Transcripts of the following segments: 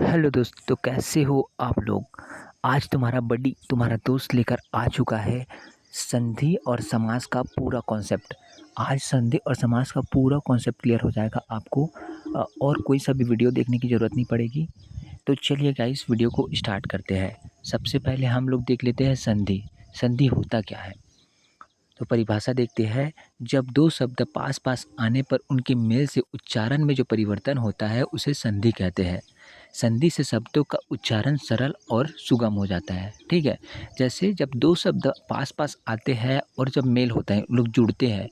Hello दोस्तों, कैसे हो आप लोग। आज तुम्हारा बड्डी तुम्हारा दोस्त लेकर आ चुका है संधि और समास का पूरा कॉन्सेप्ट। आज संधि और समास का पूरा कॉन्सेप्ट क्लियर हो जाएगा आपको। और कोई सा भी वीडियो देखने की ज़रूरत नहीं पड़ेगी। तो चलिए गाइस, वीडियो को स्टार्ट करते हैं। सबसे पहले हम लोग देख लेते हैं संधि। संधि होता क्या है, तो परिभाषा देखते हैं। जब दो शब्द पास पास आने पर उनके मेल से उच्चारण में जो परिवर्तन होता है उसे संधि कहते हैं। संधि से शब्दों का उच्चारण सरल और सुगम हो जाता है। ठीक है। जैसे जब दो शब्द पास पास आते हैं और जब मेल होता है, लोग जुड़ते हैं,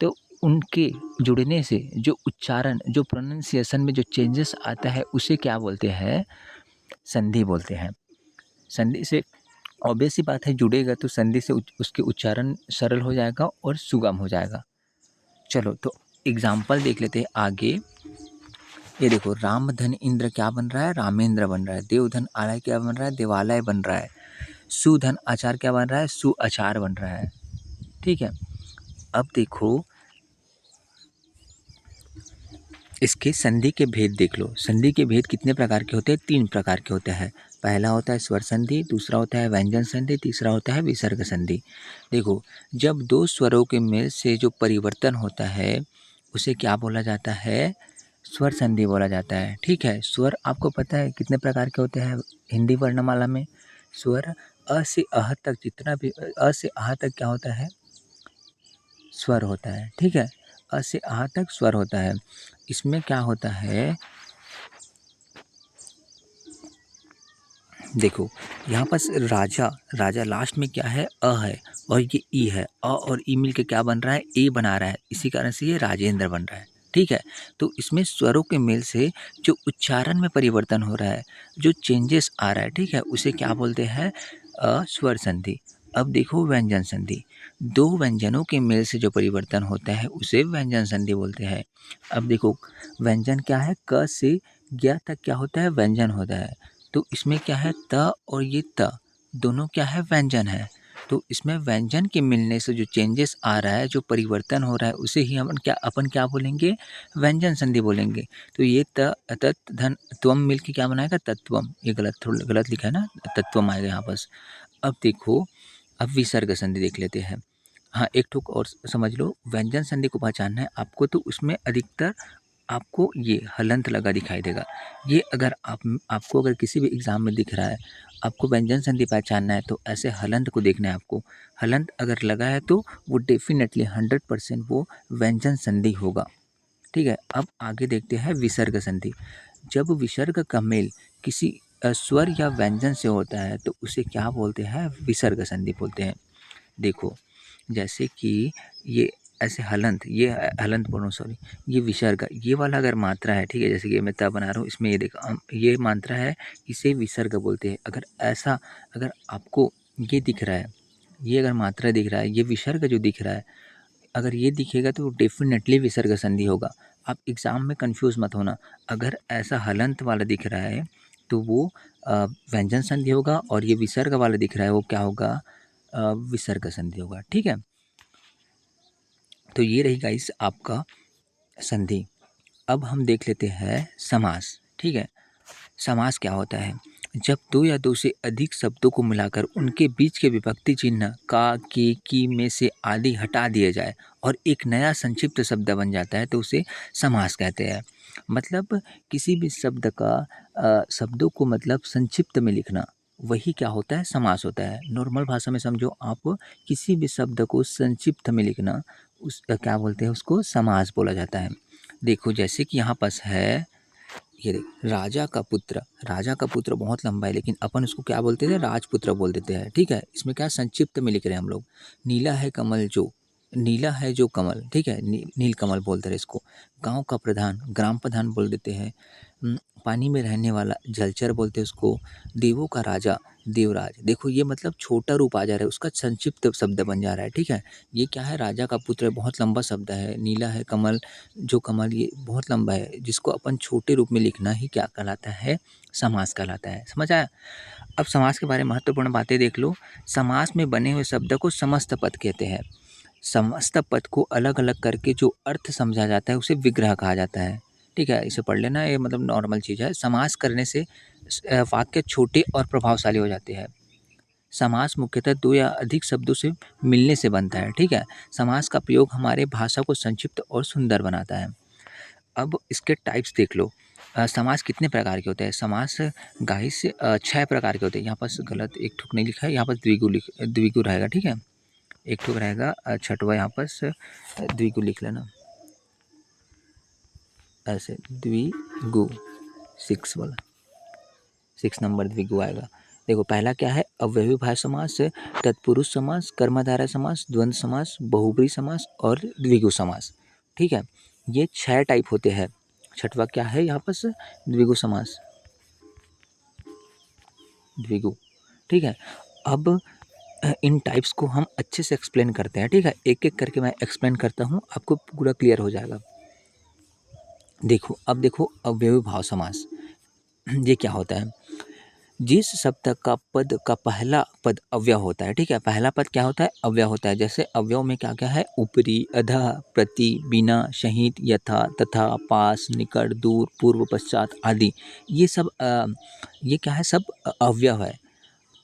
तो उनके जुड़ने से जो उच्चारण, जो प्रोनाउंसिएशन में जो चेंजेस आता है उसे क्या बोलते हैं, संधि बोलते हैं। संधि से ऑब्वियस सी बात है, जुड़ेगा तो संधि से उसके उच्चारण सरल हो जाएगा और सुगम हो जाएगा। चलो तो एग्जाम्पल देख लेते हैं आगे। ये देखो, राम धन इंद्र क्या बन रहा है, रामेंद्र बन रहा है। देवधन आलय क्या बन रहा है, देवालय बन रहा है। सुधन अचार क्या बन रहा है, सुअचार बन रहा है। ठीक है। अब देखो, इसके संधि के भेद देख लो। संधि के भेद कितने प्रकार के होते हैं, 3 प्रकार के होते हैं। पहला होता है स्वर संधि, दूसरा होता है व्यंजन संधि, तीसरा होता है विसर्ग संधि। देखो, जब दो स्वरों के मेल से जो परिवर्तन होता है उसे क्या बोला जाता है, स्वर संधि बोला जाता है। ठीक है। स्वर आपको पता है कितने प्रकार के होते हैं हिंदी वर्णमाला में। स्वर अ से अह तक, जितना भी अ से आह तक क्या होता है, स्वर होता है। ठीक है। अ से आह तक स्वर होता है। इसमें क्या होता है, देखो यहाँ पर राजा, राजा लास्ट में क्या है, अ है और ये ई है। अ और ई मिल के क्या बन रहा है, ए बना रहा है। इसी कारण से ये राजेंद्र बन रहा है। ठीक है। तो इसमें स्वरों के मेल से जो उच्चारण में परिवर्तन हो रहा है, जो चेंजेस आ रहा है, ठीक है, उसे क्या बोलते हैं, स्वर संधि। अब देखो व्यंजन संधि। दो व्यंजनों के मेल से जो परिवर्तन होता है उसे व्यंजन संधि बोलते हैं। अब देखो, व्यंजन क्या है, क से ज्ञ तक क्या होता है, व्यंजन होता है। तो इसमें क्या है, त और ये त दोनों क्या है, व्यंजन है। तो इसमें व्यंजन के मिलने से जो चेंजेस आ रहा है, जो परिवर्तन हो रहा है, उसे ही अपन क्या बोलेंगे, व्यंजन संधि बोलेंगे। तो ये त तत् धन त्वम मिल के क्या बनाएगा, तत्वम। ये थोड़ा गलत लिखा है ना, तत्वम आएगा यहाँ पर। अब देखो, अब विसर्ग संधि देख लेते हैं। हाँ, एक ठोक और समझ लो, व्यंजन संधि को पहचानना है आपको, तो उसमें अधिकतर आपको ये हलंत लगा दिखाई देगा। ये अगर आपको अगर किसी भी एग्ज़ाम में दिख रहा है, आपको व्यंजन संधि पहचानना है, तो ऐसे हलंत को देखना है आपको। हलंत अगर लगा है तो वो डेफ़िनेटली 100% वो व्यंजन संधि होगा। ठीक है। अब आगे देखते हैं विसर्ग संधि। जब विसर्ग का मेल किसी स्वर या व्यंजन से होता है तो उसे क्या बोलते हैं, विसर्ग संधि बोलते हैं। देखो, जैसे कि ये ऐसे हलंत, ये हलंत बोल रहा हूँ, सॉरी, ये विसर्ग, ये वाला अगर मात्रा है, ठीक है, जैसे कि मैं त बना रहा हूँ, इसमें ये देखो, ये मात्रा है, इसे विसर्ग बोलते हैं। अगर ऐसा, अगर आपको ये दिख रहा है, ये अगर मात्रा दिख रहा है, ये विसर्ग जो दिख रहा है, अगर ये दिखेगा तो डेफिनेटली विसर्ग संधि होगा। आप एग्ज़ाम में कंफ्यूज मत होना। अगर ऐसा हलंत वाला दिख रहा है तो वो व्यंजन संधि होगा, और ये विसर्ग वाला दिख रहा है वो क्या होगा, विसर्ग संधि होगा। ठीक है। तो ये रही गाइस आपका संधि। अब हम देख लेते हैं समास। ठीक है। समास क्या होता है, जब दो या दो से अधिक शब्दों को मिलाकर उनके बीच के विभक्ति चिन्ह का, के, की, में से आदि हटा दिए जाए और एक नया संक्षिप्त शब्द बन जाता है तो उसे समास कहते हैं। मतलब किसी भी शब्द का शब्दों को मतलब संक्षिप्त में लिखना, वही क्या होता है, समास होता है। नॉर्मल भाषा में समझो आप, किसी भी शब्द को संक्षिप्त में लिखना, उस क्या बोलते हैं, उसको समास बोला जाता है। देखो, जैसे कि यहाँ पास है, ये देख, राजा का पुत्र। राजा का पुत्र बहुत लंबा है, लेकिन अपन उसको क्या बोलते थे, राजपुत्र बोल देते हैं। ठीक है। इसमें क्या संक्षिप्त में लिख रहे हैं हम लोग। नीला है कमल जो, नीला है जो कमल, ठीक है, नील कमल बोलते हैं इसको। गांव का प्रधान, ग्राम प्रधान बोल देते हैं। पानी में रहने वाला, जलचर बोलते हैं उसको। देवों का राजा, देवराज। देखो, ये मतलब छोटा रूप आ जा रहा है, उसका संक्षिप्त शब्द बन जा रहा है। ठीक है। ये क्या है, राजा का पुत्र, बहुत लंबा शब्द है। नीला है कमल जो कमल, ये बहुत लंबा है, जिसको अपन छोटे रूप में लिखना ही क्या कहलाता है, समास कहलाता है। समझ आया। अब समास के बारे में महत्वपूर्ण बातें देख लो। समास में बने हुए शब्द को समस्त पद कहते हैं। समस्त पद को अलग अलग करके जो अर्थ समझा जाता है उसे विग्रह कहा जाता है। ठीक है, इसे पढ़ लेना, ये मतलब नॉर्मल चीज़ है। समास करने से वाक्य छोटे और प्रभावशाली हो जाते हैं। समास मुख्यतः दो या अधिक शब्दों से मिलने से बनता है, ठीक है। समास का प्रयोग हमारे भाषा को संक्षिप्त और सुंदर बनाता है। अब इसके टाइप्स देख लो। समास कितने प्रकार के होते हैं? समास गाइस 6 प्रकार के होते हैं। यहाँ पास गलत एक ठुक नहीं लिखा है, यहाँ पर द्विगु रहेगा, ठीक है। एक ठुक रहेगा छठवा, यहाँ पास द्विगु लिख लेना ऐसे, द्विगु 6 वाला, 6 नंबर द्विगु आएगा। देखो पहला क्या है? अव्ययीभाव समास, तत्पुरुष समास, कर्मधारय समास, द्वंद्व समास, बहुब्रीहि समास और द्विगु समास, ठीक है। ये 6 टाइप होते हैं। छठवा क्या है यहाँ पर? द्विगु समास, द्विगु, ठीक है। अब इन टाइप्स को हम अच्छे से एक्सप्लेन करते हैं, ठीक है। एक एक करके मैं एक्सप्लेन करता हूँ, आपको पूरा क्लियर हो जाएगा। देखो अब देखो अव्ययीभाव समास, ये क्या होता है? जिस शब्द का पद का पहला पद अव्यय होता है, ठीक है। पहला पद क्या होता है? अव्यय होता है। जैसे अव्यय में क्या क्या है? ऊपरी, अधः, प्रति, बिना, सहित, यथा, तथा, पास, निकट, दूर, पूर्व, पश्चात आदि। ये सब ये क्या है? सब अव्यय है।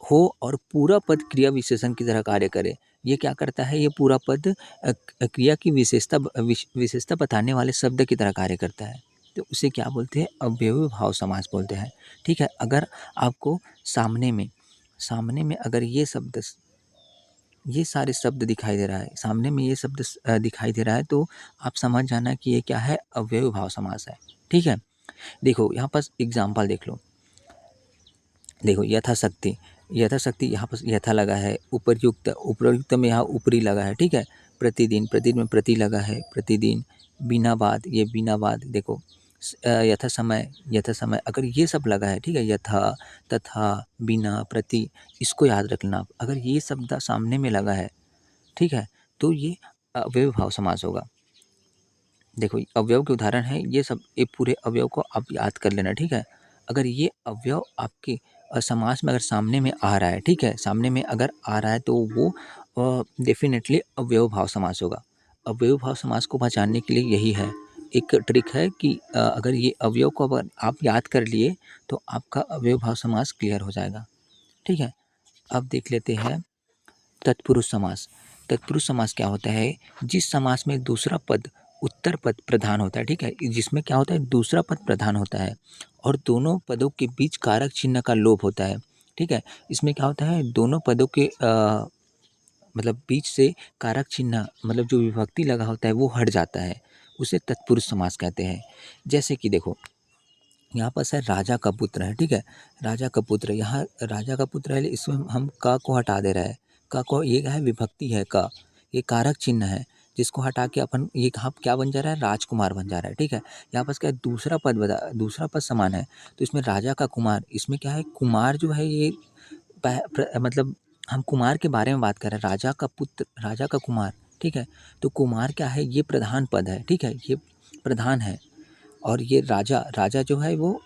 हो और पूरा पद क्रिया विशेषण की तरह कार्य करे। ये क्या करता है? ये पूरा पद क्रिया की विशेषता बताने वाले शब्द की तरह कार्य करता है। तो उसे क्या बोलते हैं? अव्ययी भाव समास बोलते हैं, ठीक है। अगर आपको सामने में अगर ये सारे शब्द दिखाई दे रहा है, सामने में ये शब्द दिखाई दे रहा है, तो आप समझ जाना कि ये क्या है? अव्ययी भाव समास है, ठीक है। देखो यहाँ पर एग्जाम्पल देख लो। देखो यथाशक्ति, यथाशक्ति यहाँ पर यथा लगा है। उपरयुक्त में यहाँ ऊपरी लगा है, ठीक है। प्रतिदिन, प्रतिदिन में प्रति लगा है, प्रतिदिन। बिना बाद, ये बिना बाद। देखो यथा समय, यथा समय, अगर ये सब लगा है, ठीक है। यथा, तथा, बिना, प्रति, इसको याद रखना आप। अगर ये शब्द सामने में लगा है, ठीक है, तो ये अव्ययी भाव समास होगा। देखो अवयव के उदाहरण है ये सब, ये पूरे अवयव को आप याद कर लेना, ठीक है। अगर ये अवयव आपके समास में अगर सामने में आ रहा है, ठीक है, सामने में अगर आ रहा है, तो वो डेफिनेटली अवयव भाव समास होगा। अवयव भाव समास को पहचानने के लिए यही है, एक ट्रिक है कि अगर ये अवयव को अगर आप याद कर लिए, तो आपका अवयव भाव समास क्लियर हो जाएगा, ठीक है। अब देख लेते हैं तत्पुरुष समास। तत्पुरुष समास क्या होता है? जिस समास में दूसरा पद उत्तर पद प्रधान होता है, ठीक है। जिसमें क्या होता है? दूसरा पद प्रधान होता है और दोनों पदों के बीच कारक चिन्ह का लोप होता है, ठीक है। इसमें क्या होता है? दोनों पदों के मतलब बीच से कारक चिन्ह, मतलब जो विभक्ति लगा होता है, वो हट जाता है। उसे तत्पुरुष समास कहते हैं। जैसे कि देखो यहाँ पर है राजा का पुत्र है, ठीक है। राजा का पुत्र, यहाँ राजा का पुत्र है, इसमें हम का को हटा दे रहे हैं। का को, ये क्या है? विभक्ति है का, ये कारक चिन्ह है, जिसको हटा के अपन ये कहाँ क्या बन जा रहा है? राजकुमार बन जा रहा है, ठीक है। यहाँ पर क्या है? दूसरा पद समान है, तो इसमें राजा का कुमार, इसमें क्या है? कुमार जो है ये मतलब हम कुमार के बारे में बात कर रहे हैं, राजा का पुत्र, राजा का कुमार, ठीक है। तो कुमार क्या है? ये प्रधान पद है, ठीक है, ये प्रधान है। और ये राजा, राजा जो है वो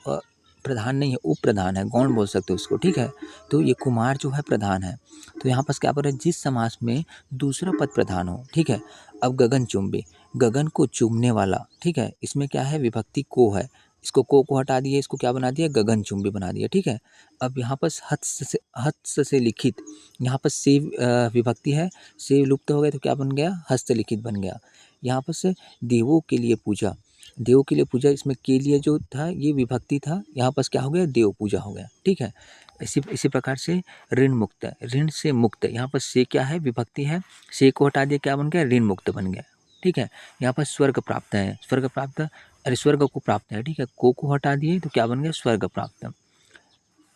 प्रधान नहीं है, उप प्रधान है, गौण बोल सकते हो उसको, ठीक है। तो ये कुमार जो है प्रधान है। तो यहाँ पर क्या बोल रहे हैं? जिस समास में दूसरा पद प्रधान हो, ठीक है। अब गगनचुंबी, गगन को चूमने वाला, ठीक है। इसमें क्या है? विभक्ति को है, इसको को हटा दिए, इसको क्या बना दिया? गगनचुंबी बना दिया, ठीक है। अब यहाँ पर हस्त से लिखित, यहाँ पर से विभक्ति है, से लुप्त हो गया तो क्या बन गया? हस्तलिखित बन गया। यहाँ पर से देवों के लिए पूजा, देव के लिए पूजा, इसमें के लिए जो था ये विभक्ति था, यहाँ पर क्या हो गया? देव पूजा हो गया, ठीक है। इसी प्रकार से ऋण मुक्त, ऋण से मुक्त, यहाँ पर से क्या है? विभक्ति है, से को हटा दिया, क्या बन गया? ऋण मुक्त बन गया, ठीक है। यहाँ पर स्वर्ग प्राप्त है, स्वर्ग प्राप्त, अरे स्वर्ग को प्राप्त है, ठीक है। को हटा दिए तो क्या बन गया? स्वर्ग प्राप्त।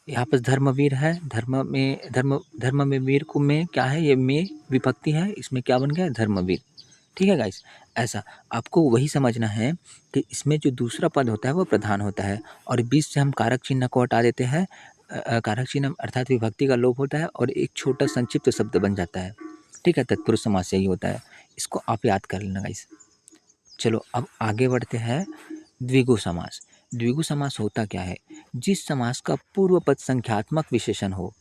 यहाँ पर धर्मवीर है, धर्म में वीर को में क्या है? ये में विभक्ति है, इसमें क्या बन गया? धर्मवीर, ठीक है गाइस। ऐसा आपको वही समझना है कि इसमें जो दूसरा पद होता है वो प्रधान होता है और बीच से हम कारक चिन्ह को हटा देते हैं। कारक चिन्ह अर्थात विभक्ति का लोप होता है और एक छोटा संक्षिप्त शब्द बन जाता है, ठीक है। तत्पुरुष समास यही होता है, इसको आप याद कर लेना गाइस। चलो अब आगे बढ़ते हैं। द्विगु समास। द्विगु समास होता क्या है? जिस समास का पूर्व पद संख्यात्मक विशेषण हो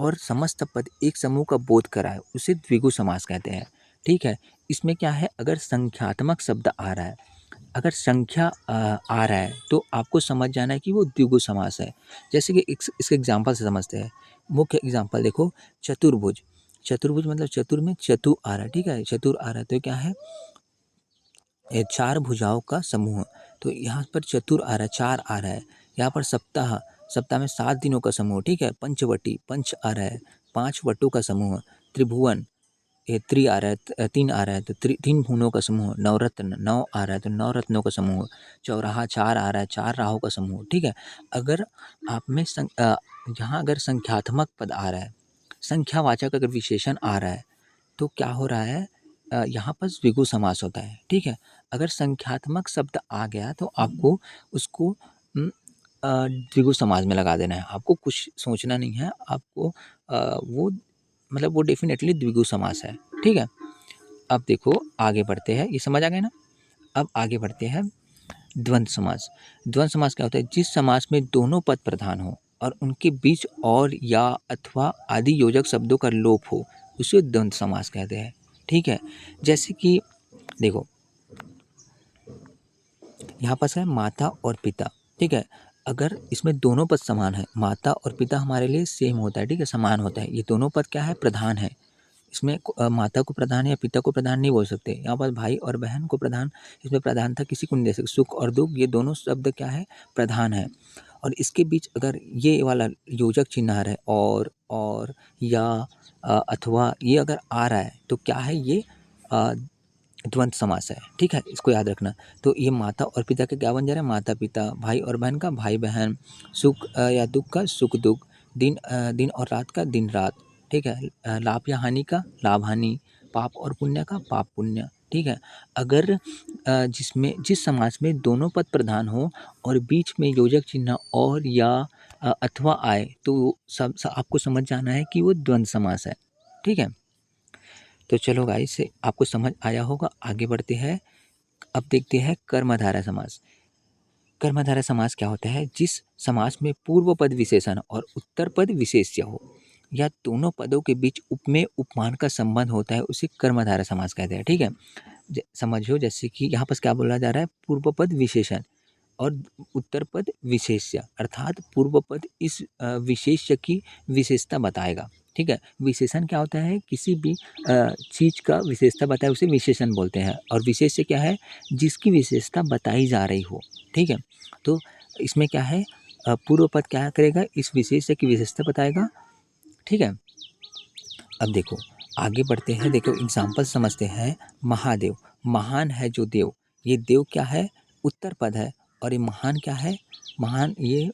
और समस्त पद एक समूह का बोध कराए, उसे द्विगु समास कहते हैं, ठीक है। इसमें क्या है? अगर संख्यात्मक शब्द आ रहा है, अगर संख्या आ रहा है तो आपको समझ जाना है कि वो द्विगु समास है। जैसे कि इसके एग्जाम्पल से समझते हैं। मुख्य एग्जाम्पल देखो, चतुर्भुज। चतुर्भुज मतलब चतुर में चतु आ रहा है, ठीक है, चतुर आ रहा है तो क्या है, ये 4 भुजाओं का समूह। तो यहाँ पर चतुर आ रहा है, 4 आ रहा है। यहाँ पर सप्ताह, सप्ताह में 7 दिनों का समूह, ठीक है। पंचवटी, पंच आ रहा है, 5 वटों का समूह। त्रिभुवन, ये त्रि आ रहा है, 3 आ रहा है तो 3 भुवनों का समूह। नवरत्न, 9 आ रहा है तो 9 रत्नों का समूह। चौराहा, 4 आ रहा है, 4 राहों का समूह, ठीक है। अगर आप में यहाँ अगर संख्यात्मक पद आ रहा है, संख्यावाचक अगर विशेषण आ रहा है, तो क्या हो रहा है, यहाँ पर द्विगु समास होता है, ठीक है। अगर संख्यात्मक शब्द आ गया तो आपको उसको द्विगु समास में लगा देना है। आपको कुछ सोचना नहीं है, आपको वो मतलब वो डेफिनेटली द्विगु समास है, ठीक है। अब देखो आगे बढ़ते हैं, ये समझ आ गया ना। अब आगे बढ़ते हैं, द्वंद्व समास। द्वंद्व समास क्या होता है, जिस समास में दोनों पद प्रधान हो और उनके बीच और या अथवा आदि योजक शब्दों का लोप हो, उसे द्वंद्व समास कहते हैं, ठीक है। जैसे कि देखो, यहाँ पर है माता और पिता, ठीक है। अगर इसमें दोनों पद समान है, माता और पिता हमारे लिए सेम होता है, ठीक है, समान होता है। ये दोनों पद क्या है, प्रधान है। इसमें माता को प्रधान या पिता को प्रधान नहीं बोल सकते। यहाँ पर भाई और बहन को प्रधान, इसमें प्रधानता किसी को नहीं दे सकते। सुख और दुख, ये दोनों शब्द क्या है, प्रधान है। और इसके बीच अगर ये वाला योजक चिन्ह आ रहा है, और या अथवा, ये अगर आ रहा है तो क्या है, ये द्वंद्व समास है, ठीक है, इसको याद रखना। तो ये माता और पिता का क्या बन जा रहा है, माता पिता। भाई और बहन का भाई बहन। सुख या दुख का सुख दुख। दिन और रात का दिन रात, ठीक है। लाभ या हानि का लाभ हानि। पाप और पुण्य का पाप पुण्य, ठीक है। अगर जिस समास में दोनों पद प्रधान हो और बीच में योजक चिन्ह और या अथवा आए, तो आपको समझ जाना है कि वो द्वंद्व समास है, ठीक है। तो चलो गाइस, आपको समझ आया होगा। आगे बढ़ते हैं, अब देखते हैं कर्मधारय समास। कर्मधारय समास क्या होता है, जिस समास में पूर्व पद विशेषण और उत्तर पद विशेष्य हो, या दोनों पदों के बीच उपमेय उपमान का संबंध होता है, उसे कर्मधारय समास कहते हैं, ठीक है। समझो, जैसे कि यहाँ पर क्या बोला जा रहा है, पूर्व पद विशेषण और उत्तर पद विशेष्य, अर्थात पूर्व पद इस विशेष्य की विशेषता बताएगा, ठीक है। विशेषण क्या होता है, किसी भी चीज़ का विशेषता बताए उसे विशेषण बोलते हैं। और विशेष्य क्या है, जिसकी विशेषता बताई जा रही हो, ठीक है। तो इसमें क्या है, पूर्व पद क्या करेगा, इस विशेष्य की विशेषता बताएगा, ठीक है। अब देखो आगे बढ़ते हैं, देखो एग्जाम्पल समझते हैं। महादेव, महान है जो देव, ये देव क्या है, उत्तर पद है। और ये महान क्या है, महान ये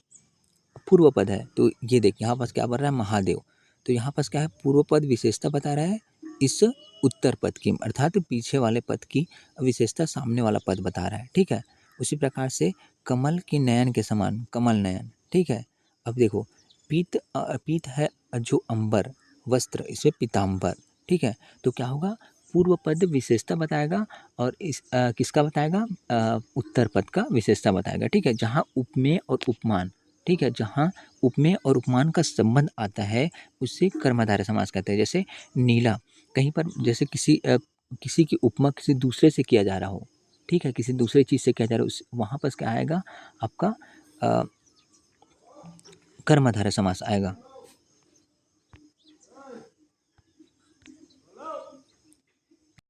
पूर्व पद है। तो ये देखिए यहाँ पास क्या बन रहा है, महादेव। तो यहाँ पास क्या है, पूर्व पद विशेषता बता रहा है इस उत्तर पद की, अर्थात पीछे वाले पद की विशेषता सामने वाला पद बता रहा है, ठीक है। उसी प्रकार से कमल के नयन के समान, कमल नयन, ठीक है। अब देखो, पीत है जो अंबर, वस्त्र इसे पीताम्बर, ठीक है। तो क्या होगा, पूर्व पद विशेषता बताएगा और इस किसका बताएगा, उत्तर पद का विशेषता बताएगा, ठीक है। जहाँ उपमेय और उपमान, ठीक है, जहाँ उपमेय और उपमान का संबंध आता है उसे कर्मधारय समास कहते हैं। जैसे नीला, कहीं पर जैसे किसी की उपमा किसी दूसरे से किया जा रहा हो, ठीक है, किसी दूसरे चीज़ से किया जा रहा हो, वहाँ पर क्या आएगा आपका कर्मधारय समास आएगा,